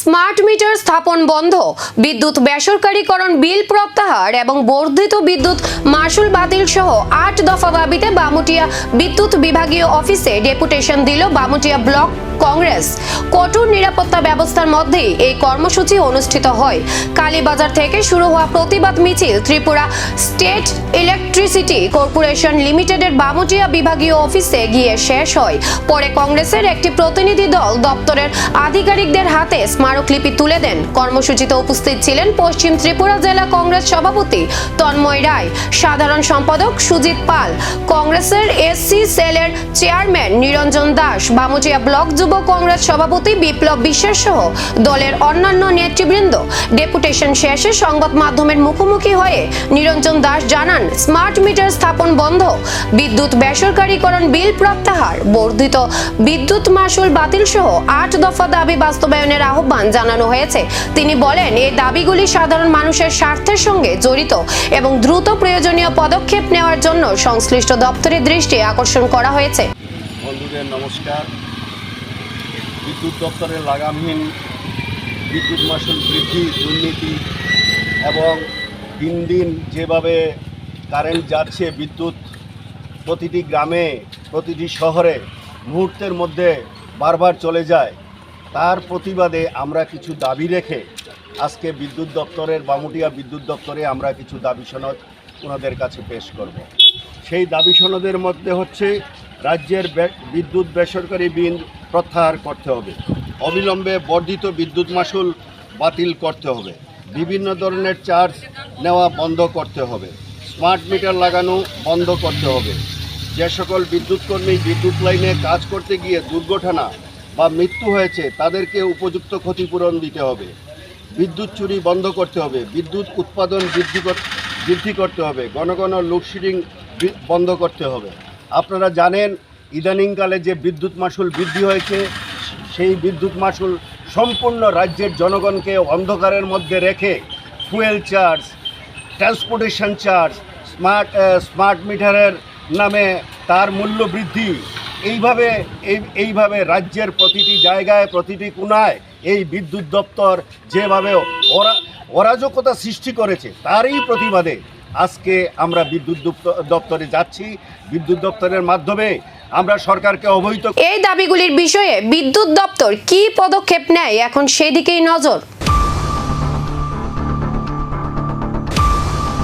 Smart meter স্থাপন বন্ধ, বিদ্যুৎ বেসরকারীকরণ বিল প্রত্যাহার এবং বর্ধিত বিদ্যুৎ মাশুল বাতিল সহ ৮ দফা দাবিতে বামুটিয়া বিদ্যুৎ বিভাগীয় অফিসে ডেপুটেশন দিল বামুটিয়া ব্লক কংগ্রেস। কঠোর নিরাপত্তা ব্যবস্থার মধ্যেই এই কর্মসূচি অনুষ্ঠিত হয়। কালীবাজার থেকে শুরু হওয়া প্রতিবাদ মিছিল ত্রিপুরা স্টেট ইলেকট্রিসিটি কর্পোরেশন লিমিটেডের বামুটিয়া বিভাগীয় অফিসে গিয়ে শেষ হয়। পরে কংগ্রেসের একটি প্রতিনিধি দল দপ্তরের আধিকারিকদের হাতে স্মারকলিপি তুলে দেন। কর্মসূচিতে উপস্থিত ছিলেন পশ্চিম ত্রিপুরা জেলা কংগ্রেস সভাপতি তন্ময় রায়, সাধারণ সম্পাদক সুজিত পাল, কংগ্রেসের এসসি সেলের চেয়ারম্যান নিরঞ্জন দাস, বামুটিয়া ব্লক যুব কংগ্রেস সভাপতি বিপ্লব বিশ্বাস সহ দলের অন্যান্য নেতৃবৃন্দ। ডেপুটেশন শেষে সংবাদ মাধ্যমের মুখোমুখি হয়ে নিরঞ্জন দাস জানান, স্মার্ট মিটার স্থাপন বন্ধ, বিদ্যুৎ বেসরকারীকরণ বিল প্রত্যাহার, বর্ধিত বিদ্যুৎ মাশুল বাতিল সহ ৮ দফা দাবি বাস্তবায়নের আহ্বান জানানো হয়েছে। তিনি বলেন, এই দাবিগুলি সাধারণ মানুষের স্বার্থের সঙ্গে জড়িত এবং দ্রুত প্রয়োজনীয় পদক্ষেপ নেওয়ার জন্য সংশ্লিষ্ট দপ্তরের দৃষ্টি আকর্ষণ করা হয়েছে। বন্ধুদের নমস্কার। বিদ্যুৎ দপ্তরের লাগামহীন বিদ্যুৎ মাশুল বৃদ্ধি, দুর্নীতি এবং দিন দিন যেভাবে কারেন্ট যাচ্ছে, বিদ্যুৎ প্রতিটি গ্রামে প্রতিটি শহরে মুহূর্তের মধ্যে বারবার চলে যায়, তার প্রতিবাদে আমরা কিছু দাবি রেখে আজকে বিদ্যুৎ দপ্তরের বামুটিয়া বিদ্যুৎ দপ্তরে আমরা কিছু দাবি সনদ ওনাদের কাছে পেশ করব। সেই দাবি সনদের মধ্যে হচ্ছে, রাজ্যের বিদ্যুৎ বেসরকারি বিল প্রত্যাহার করতে হবে, অবিলম্বে বর্ধিত বিদ্যুৎ মাশুল বাতিল করতে হবে, বিভিন্ন ধরনের চার্জ নেওয়া বন্ধ করতে হবে, স্মার্ট মিটার লাগানো বন্ধ করতে হবে, যে সকল বিদ্যুৎ কর্মী বিদ্যুৎ লাইনে কাজ করতে গিয়ে দুর্ঘটনা বা মৃত্যু হয়েছে তাদেরকে উপযুক্ত ক্ষতিপূরণ দিতে হবে, বিদ্যুৎ চুরি বন্ধ করতে হবে, বিদ্যুৎ উৎপাদন বৃদ্ধি করতে হবে, ঘন ঘন লোডশেডিং বন্ধ করতে হবে। আপনারা জানেন, ইদানিংকালে যে বিদ্যুৎ মাশুল বৃদ্ধি হয়েছে, সেই বিদ্যুৎ মাশুল সম্পূর্ণ রাজ্যের জনগণকে অন্ধকারের মধ্যে রেখে fuel charge, transportation charge, smart মিটারের নামে তার মূল্য বৃদ্ধি, এইভাবে রাজ্যের প্রতিটি জায়গায় প্রতিটি কোণায় এই বিদ্যুৎ দপ্তর যেভাবে অরাজকতা সৃষ্টি করেছে, তারই প্রতিবাদে আজকে আমরা বিদ্যুৎ দপ্তরে যাচ্ছি। বিদ্যুৎ দপ্তরের মাধ্যমে আমরা সরকারকে অবহিত। এই দাবিগুলির বিষয়ে বিদ্যুৎ দপ্তর কী পদক্ষেপ নেয়, এখন সেদিকেই নজর।